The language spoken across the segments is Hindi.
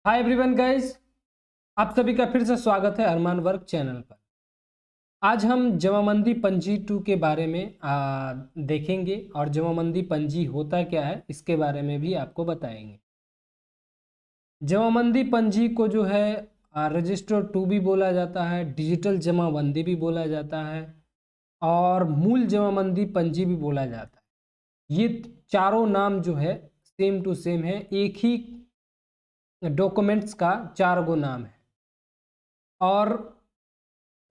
हाय एवरीवन गाइस, आप सभी का फिर से स्वागत है अरमान वर्क चैनल पर। आज हम जमाबंदी पंजी 2 के बारे में देखेंगे और जमाबंदी पंजी होता क्या है इसके बारे में भी आपको बताएंगे। जमाबंदी पंजी को जो है रजिस्टर 2 भी बोला जाता है, डिजिटल जमाबंदी भी बोला जाता है और मूल जमाबंदी पंजी भी बोला जाता है। ये चारों नाम जो है सेम टू सेम है, एक ही डॉक्यूमेंट्स का चार गो नाम है। और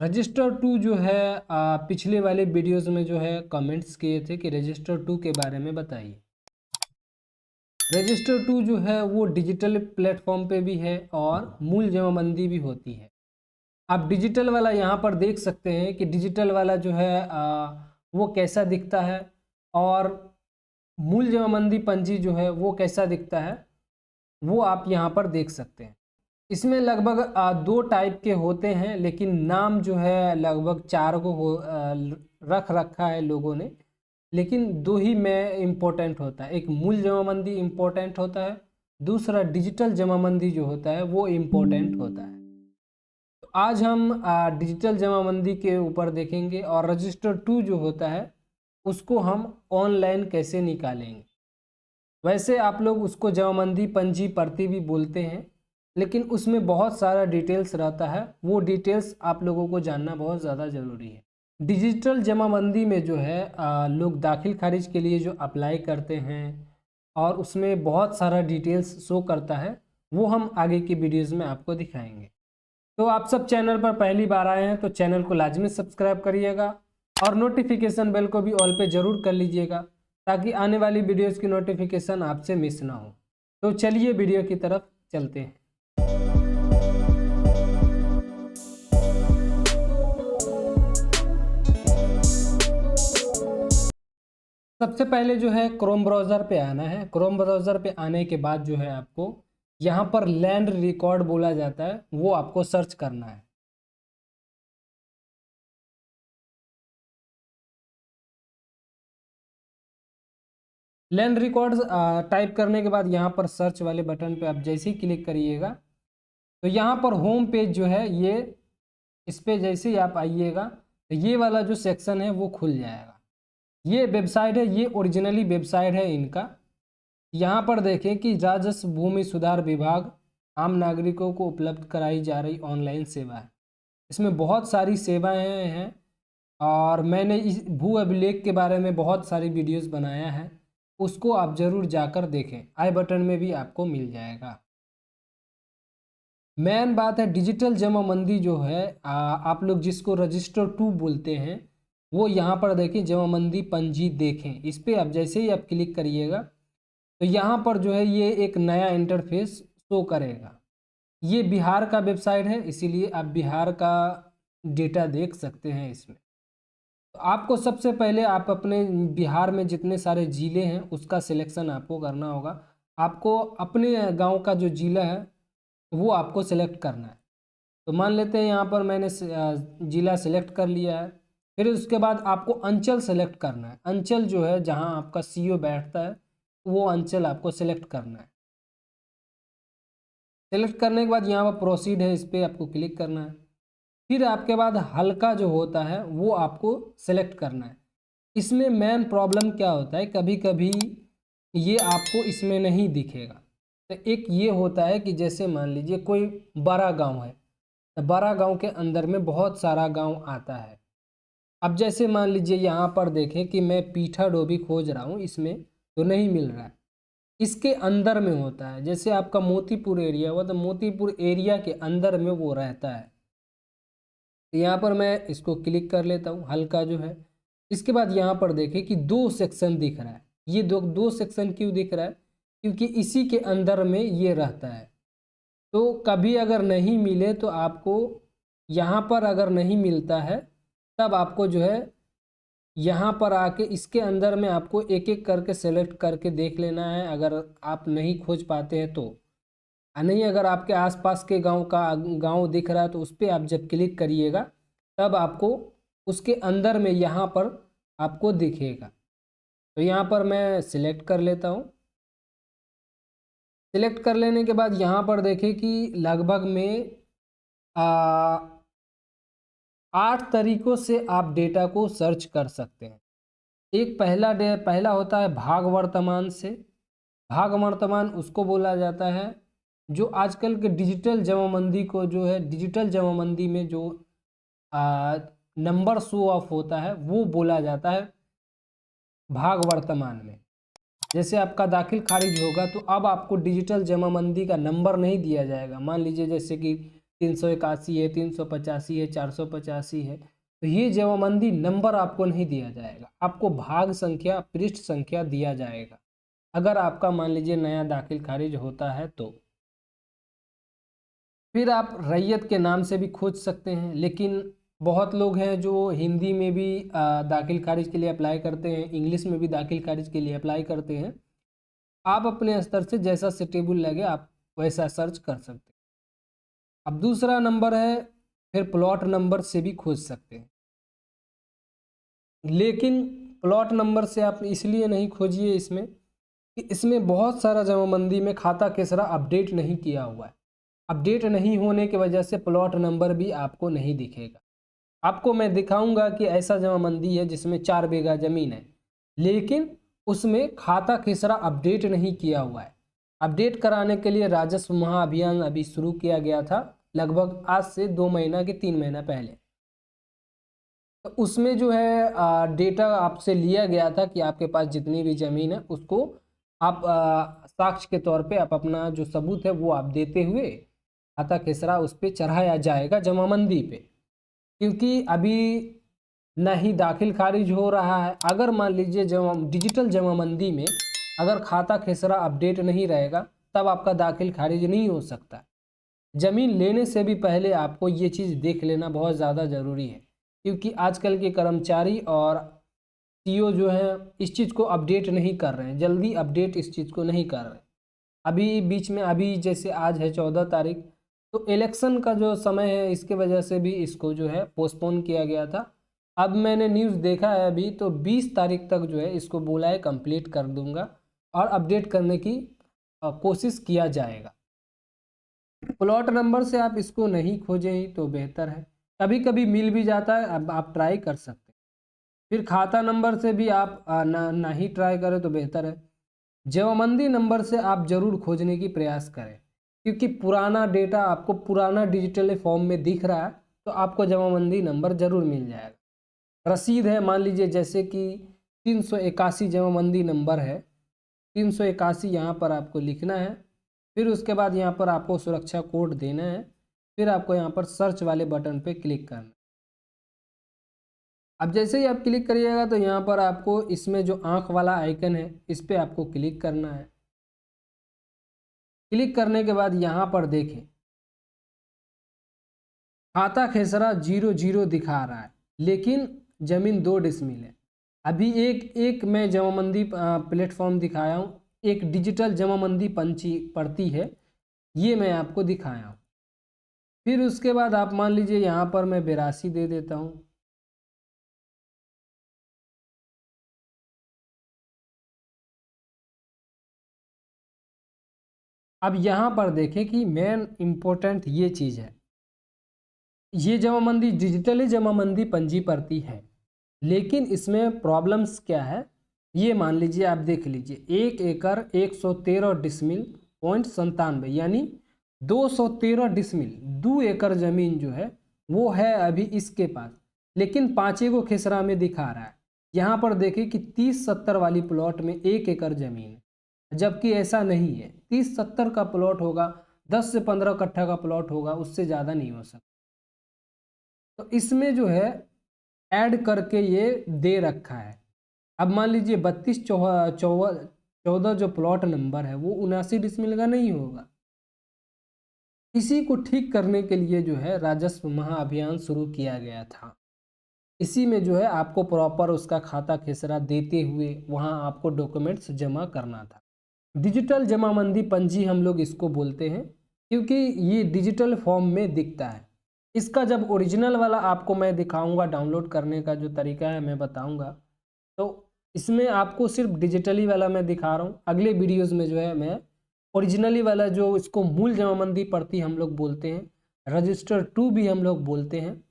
रजिस्टर 2 जो है पिछले वाले वीडियोस में जो है कमेंट्स किए थे कि रजिस्टर 2 के बारे में बताइए। रजिस्टर 2 जो है वो डिजिटल प्लेटफॉर्म पे भी है और मूल जमाबंदी भी होती है। आप डिजिटल वाला यहाँ पर देख सकते हैं कि डिजिटल वाला जो है वो कैसा दिखता है और मूल जमाबंदी पंजी जो है वो कैसा दिखता है वो आप यहाँ पर देख सकते हैं। इसमें लगभग दो टाइप के होते हैं, लेकिन नाम जो है लगभग चार को रख रखा है लोगों ने, लेकिन दो ही में इम्पोर्टेंट होता है। एक मूल जमाबंदी इम्पोर्टेंट होता है, दूसरा डिजिटल जमाबंदी जो होता है वो इम्पोर्टेंट होता है। तो आज हम डिजिटल जमाबंदी के ऊपर देखेंगे और रजिस्टर 2 जो होता है उसको हम ऑनलाइन कैसे निकालेंगे। वैसे आप लोग उसको जमाबंदी पंजी प्रति भी बोलते हैं, लेकिन उसमें बहुत सारा डिटेल्स रहता है, वो डिटेल्स आप लोगों को जानना बहुत ज़्यादा ज़रूरी है। डिजिटल जमाबंदी में जो है लोग दाखिल खारिज के लिए जो अप्लाई करते हैं और उसमें बहुत सारा डिटेल्स शो करता है, वो हम आगे की वीडियोज़ में आपको दिखाएंगे। तो आप सब चैनल पर पहली बार आए हैं तो चैनल को लाजमी सब्सक्राइब करिएगा और नोटिफिकेशन बेल को भी ऑल पे ज़रूर कर लीजिएगा ताकि आने वाली वीडियोस की नोटिफिकेशन आपसे मिस ना हो। तो चलिए वीडियो की तरफ चलते हैं। सबसे पहले जो है क्रोम ब्राउज़र पे आना है। क्रोम ब्राउज़र पे आने के बाद जो है आपको यहाँ पर लैंड रिकॉर्ड बोला जाता है, वो आपको सर्च करना है। लैंड रिकॉर्ड्स टाइप करने के बाद यहाँ पर सर्च वाले बटन पे आप जैसे ही क्लिक करिएगा तो यहाँ पर होम पेज जो है ये, इस पे जैसे ही आप आइएगा तो ये वाला जो सेक्शन है वो खुल जाएगा। ये वेबसाइट है, ये ओरिजिनली वेबसाइट है इनका। यहाँ पर देखें कि राजस्व भूमि सुधार विभाग आम नागरिकों को उपलब्ध कराई जा रही ऑनलाइन सेवा है। इसमें बहुत सारी सेवाएं हैं और मैंने इस भू अभिलेख के बारे में बहुत सारी वीडियोस बनाया है, उसको आप ज़रूर जाकर देखें, आई बटन में भी आपको मिल जाएगा। मेन बात है डिजिटल जमाबंदी जो है आप लोग जिसको रजिस्टर 2 बोलते हैं, वो यहाँ पर देखें जमाबंदी पंजी देखें, इस पर आप जैसे ही आप क्लिक करिएगा तो यहाँ पर जो है ये एक नया इंटरफेस शो करेगा। ये बिहार का वेबसाइट है, इसीलिए आप बिहार का डेटा देख सकते हैं इसमें। तो आपको सबसे पहले आप अपने बिहार में जितने सारे ज़िले हैं उसका सिलेक्शन आपको करना होगा। आपको अपने गांव का जो ज़िला है वो आपको सेलेक्ट करना है। तो मान लेते हैं यहाँ पर मैंने ज़िला सेलेक्ट कर लिया है। फिर उसके बाद आपको अंचल सेलेक्ट करना है। अंचल जो है जहाँ आपका सीओ बैठता है वो अंचल आपको सेलेक्ट करना है। सेलेक्ट करने के बाद यहाँ पर प्रोसीड है, इस पर आपको क्लिक करना है। फिर आपके बाद हल्का जो होता है वो आपको सेलेक्ट करना है। इसमें मेन प्रॉब्लम क्या होता है, कभी कभी ये आपको इसमें नहीं दिखेगा। तो एक ये होता है कि जैसे मान लीजिए कोई बड़ा गांव है, तो बड़ा गांव के अंदर में बहुत सारा गांव आता है। अब जैसे मान लीजिए यहाँ पर देखें कि मैं पीठा डोभी खोज रहा हूँ, इसमें तो नहीं मिल रहा है, इसके अंदर में होता है। जैसे आपका मोतीपुर एरिया हुआ तो मोतीपुर एरिया के अंदर में वो रहता है। तो यहाँ पर मैं इसको क्लिक कर लेता हूँ, हल्का जो है। इसके बाद यहाँ पर देखें कि दो सेक्शन दिख रहा है। ये दो दो सेक्शन क्यों दिख रहा है, क्योंकि इसी के अंदर में ये रहता है। तो कभी अगर नहीं मिले तो आपको यहाँ पर अगर नहीं मिलता है तब आपको जो है यहाँ पर आके इसके अंदर में आपको एक एक करके सेलेक्ट करके देख लेना है, अगर आप नहीं खोज पाते हैं तो। नहीं, अगर आपके आसपास के गांव दिख रहा है तो उस पर आप जब क्लिक करिएगा तब आपको उसके अंदर में यहाँ पर आपको दिखेगा। तो यहाँ पर मैं सिलेक्ट कर लेता हूँ। सिलेक्ट कर लेने के बाद यहाँ पर देखें कि लगभग में 8 तरीकों से आप डेटा को सर्च कर सकते हैं। एक पहला होता है भाग वर्तमान से। भाग वर्तमान उसको बोला जाता है जो आजकल के डिजिटल जमाबंदी को जो है, डिजिटल जमाबंदी में जो नंबर शो ऑफ होता है वो बोला जाता है भाग वर्तमान में। जैसे आपका दाखिल खारिज होगा तो अब आपको डिजिटल जमाबंदी का नंबर नहीं दिया जाएगा। मान लीजिए जैसे कि 381 है, 385 है, 485 है, तो ये जमाबंदी नंबर आपको नहीं दिया जाएगा, आपको भाग संख्या, पृष्ठ संख्या दिया जाएगा अगर आपका मान लीजिए नया दाखिल खारिज होता है तो। फिर आप रैयत के नाम से भी खोज सकते हैं, लेकिन बहुत लोग हैं जो हिंदी में भी दाखिल खारिज के लिए अप्लाई करते हैं, इंग्लिश में भी दाखिल खारिज के लिए अप्लाई करते हैं। आप अपने स्तर से जैसा सुटेबल लगे आप वैसा सर्च कर सकते हैं। अब दूसरा नंबर है, फिर प्लॉट नंबर से भी खोज सकते हैं, लेकिन प्लॉट नंबर से आप इसलिए नहीं खोजिए इसमें कि इसमें बहुत सारा जमाबंदी में खाता खेसरा अपडेट नहीं किया हुआ है। अपडेट नहीं होने की वजह से प्लॉट नंबर भी आपको नहीं दिखेगा। आपको मैं दिखाऊंगा कि ऐसा जमाबंदी है जिसमें 4 बीघा ज़मीन है, लेकिन उसमें खाता खेसरा अपडेट नहीं किया हुआ है। अपडेट कराने के लिए राजस्व महाअभियान अभी शुरू किया गया था, लगभग आज से 2 महीना के 3 महीना पहले। तो उसमें जो है डेटा आपसे लिया गया था कि आपके पास जितनी भी ज़मीन है उसको आप साक्ष्य के तौर पे आप अपना जो सबूत है वो आप देते हुए खाता खेसरा उस पर चढ़ाया जाएगा जमाबंदी पे। क्योंकि अभी न ही दाखिल खारिज हो रहा है, अगर मान लीजिए डिजिटल जमाबंदी में अगर खाता खेसरा अपडेट नहीं रहेगा तब आपका दाखिल खारिज नहीं हो सकता। ज़मीन लेने से भी पहले आपको ये चीज़ देख लेना बहुत ज़्यादा ज़रूरी है, क्योंकि आजकल के कर्मचारी और सीईओ जो हैं इस चीज़ को अपडेट नहीं कर रहे हैं, जल्दी अपडेट इस चीज़ को नहीं कर रहे हैं। अभी बीच में अभी जैसे आज है 14 तारीख, तो इलेक्शन का जो समय है इसके वजह से भी इसको जो है पोस्टपोन किया गया था। अब मैंने न्यूज़ देखा है अभी तो 20 तारीख तक जो है इसको बोला है कंप्लीट कर दूंगा और अपडेट करने की कोशिश किया जाएगा। प्लॉट नंबर से आप इसको नहीं खोजें ही तो बेहतर है, कभी कभी मिल भी जाता है, अब आप ट्राई कर सकते हैं। फिर खाता नंबर से भी आप ना ही ट्राई करें तो बेहतर है। जमाबंदी नंबर से आप ज़रूर खोजने की प्रयास करें, क्योंकि पुराना डेटा आपको पुराना डिजिटल फॉर्म में दिख रहा है तो आपको जमाबंदी नंबर ज़रूर मिल जाएगा। रसीद है, मान लीजिए जैसे कि 381 जमाबंदी नंबर है, 381 यहाँ पर आपको लिखना है। फिर उसके बाद यहाँ पर आपको सुरक्षा कोड देना है, फिर आपको यहाँ पर सर्च वाले बटन पे क्लिक करना है। अब जैसे ही आप क्लिक करिएगा तो यहाँ पर आपको इसमें जो आँख वाला आइकन है इस पर आपको क्लिक करना है। क्लिक करने के बाद यहाँ पर देखें खाता खेसरा 00 दिखा रहा है, लेकिन ज़मीन 2 डिसमिल है। अभी एक मैं जमाबंदी प्लेटफॉर्म दिखाया हूँ, एक डिजिटल जमाबंदी पंची पड़ती है, ये मैं आपको दिखाया हूँ। फिर उसके बाद आप मान लीजिए यहाँ पर मैं 82 दे देता हूँ। अब यहाँ पर देखें कि मेन इम्पोर्टेंट ये चीज़ है, ये जमाबंदी डिजिटली जमाबंदी पंजी पड़ती है, लेकिन इसमें प्रॉब्लम्स क्या है ये मान लीजिए आप देख लीजिए। 1 एकड़ 113 डिसमिल पॉइंट 97 यानी 213 डिसमिल 2 एकड़ ज़मीन जो है वो है अभी इसके पास, लेकिन पाँचे को खेसरा में दिखा रहा है। यहाँ पर देखें कि 30-70 वाली प्लॉट में 1 एकड़ ज़मीन है, जबकि ऐसा नहीं है। 30-70 का प्लॉट होगा, 10 से 15 कट्ठा का प्लॉट होगा, उससे ज़्यादा नहीं हो सकता। तो इसमें जो है ऐड करके ये दे रखा है। अब मान लीजिए 32-14 जो प्लॉट नंबर है वो 79 डिसमिल का नहीं होगा। इसी को ठीक करने के लिए जो है राजस्व महाअभियान शुरू किया गया था। इसी में जो है आपको प्रॉपर उसका खाता खेसरा देते हुए वहाँ आपको डॉक्यूमेंट्स जमा करना था। डिजिटल जमाबंदी पंजी हम लोग इसको बोलते हैं, क्योंकि ये डिजिटल फॉर्म में दिखता है। इसका जब ओरिजिनल वाला आपको मैं दिखाऊंगा, डाउनलोड करने का जो तरीका है मैं बताऊंगा, तो इसमें आपको सिर्फ डिजिटली वाला मैं दिखा रहा हूँ। अगले वीडियोस में जो है मैं ओरिजिनली वाला जो इसको मूल जमाबंदी पर्ची हम लोग बोलते हैं, रजिस्टर 2 भी हम लोग बोलते हैं,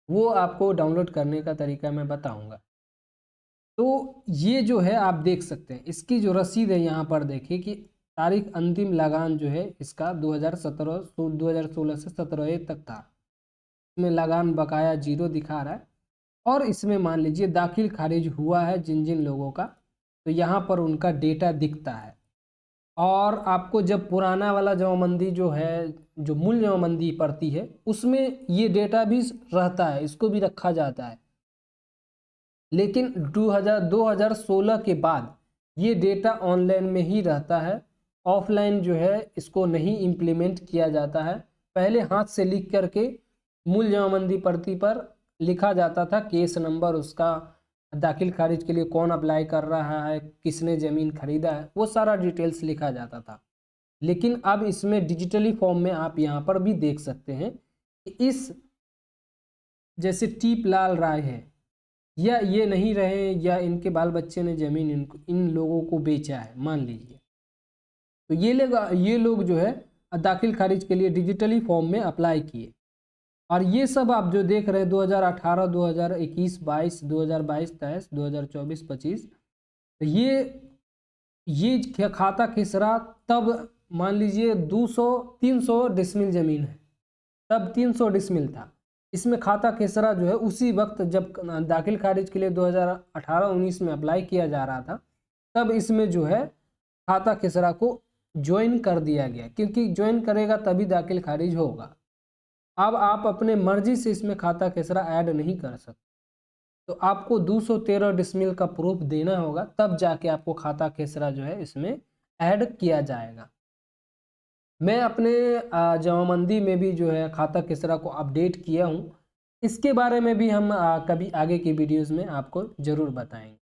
वो आपको डाउनलोड करने का तरीका मैं बताऊंगा। तो ये जो है आप देख सकते हैं, इसकी जो रसीद है यहाँ पर देखिए कि तारीख अंतिम लगान जो है इसका 2016 से 17 तक था। इसमें लगान बकाया 0 दिखा रहा है, और इसमें मान लीजिए दाखिल खारिज हुआ है जिन जिन लोगों का, तो यहाँ पर उनका डेटा दिखता है। और आपको जब पुराना वाला जमाबंदी जो है, जो मूल जमाबंदी पर्ची है, उसमें ये डेटा भी रहता है, इसको भी रखा जाता है। लेकिन 2016 के बाद ये डेटा ऑनलाइन में ही रहता है, ऑफलाइन जो है इसको नहीं इम्प्लीमेंट किया जाता है। पहले हाथ से लिख करके मूल जमाबंदी पर्ची पर लिखा जाता था, केस नंबर, उसका दाखिल खारिज के लिए कौन अप्लाई कर रहा है, किसने ज़मीन खरीदा है, वो सारा डिटेल्स लिखा जाता था। लेकिन अब इसमें डिजिटली फॉर्म में आप यहाँ पर भी देख सकते हैं कि इस जैसे टीप लाल राय है, या ये नहीं रहे, या इनके बाल बच्चे ने ज़मीन इन लोगों को बेचा है मान लीजिए, तो ये लोग जो है दाखिल खारिज के लिए डिजिटली फॉर्म में अप्लाई किए। और ये सब आप जो देख रहे हैं 2018, 2021, 22, 2022, 23, 2024, 25, तो ये खाता खिसरा तब मान लीजिए 300 डिसमिल ज़मीन है, तब 300 डिसमिल था। इसमें खाता खिसरा जो है उसी वक्त जब दाखिल खारिज के लिए 2018-19 में अप्लाई किया जा रहा था, तब इसमें जो है खाता खिसरा को ज्वाइन कर दिया गया, क्योंकि ज्वाइन करेगा तभी दाखिल खारिज होगा। अब आप अपने मर्जी से इसमें खाता खिसरा ऐड नहीं कर सकते, तो आपको 213 डिसमिल का प्रूफ देना होगा, तब जाके आपको खाता खिसरा जो है इसमें ऐड किया जाएगा। मैं अपने जमाबंदी में भी जो है खाता खिसरा को अपडेट किया हूँ, इसके बारे में भी हम कभी आगे की वीडियोस में आपको ज़रूर बताएंगे।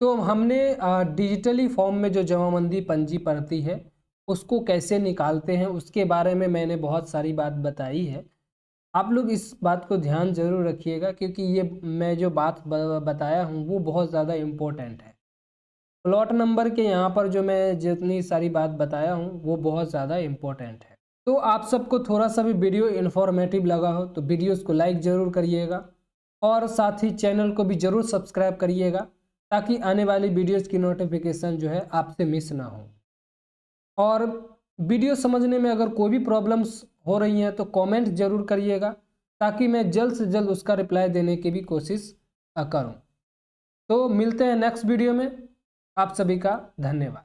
तो हमने डिजिटली फॉर्म में जो जमाबंदी पंजी पर्ची है उसको कैसे निकालते हैं उसके बारे में मैंने बहुत सारी बात बताई है। आप लोग इस बात को ध्यान ज़रूर रखिएगा, क्योंकि ये मैं जो बात बताया हूँ वो बहुत ज़्यादा इम्पोर्टेंट है। प्लॉट नंबर के यहाँ पर जो मैं जितनी सारी बात बताया हूँ वो बहुत ज़्यादा इम्पोर्टेंट है। तो आप सबको थोड़ा सा भी वीडियो इन्फॉर्मेटिव लगा हो तो वीडियोस को लाइक ज़रूर करिएगा, और साथ ही चैनल को भी ज़रूर सब्सक्राइब करिएगा, ताकि आने वाली वीडियोस की नोटिफिकेशन जो है आपसे मिस ना हो। और वीडियो समझने में अगर कोई भी प्रॉब्लम्स हो रही हैं तो कमेंट ज़रूर करिएगा, ताकि मैं जल्द से जल्द उसका रिप्लाई देने की भी कोशिश करूं। तो मिलते हैं नेक्स्ट वीडियो में। आप सभी का धन्यवाद।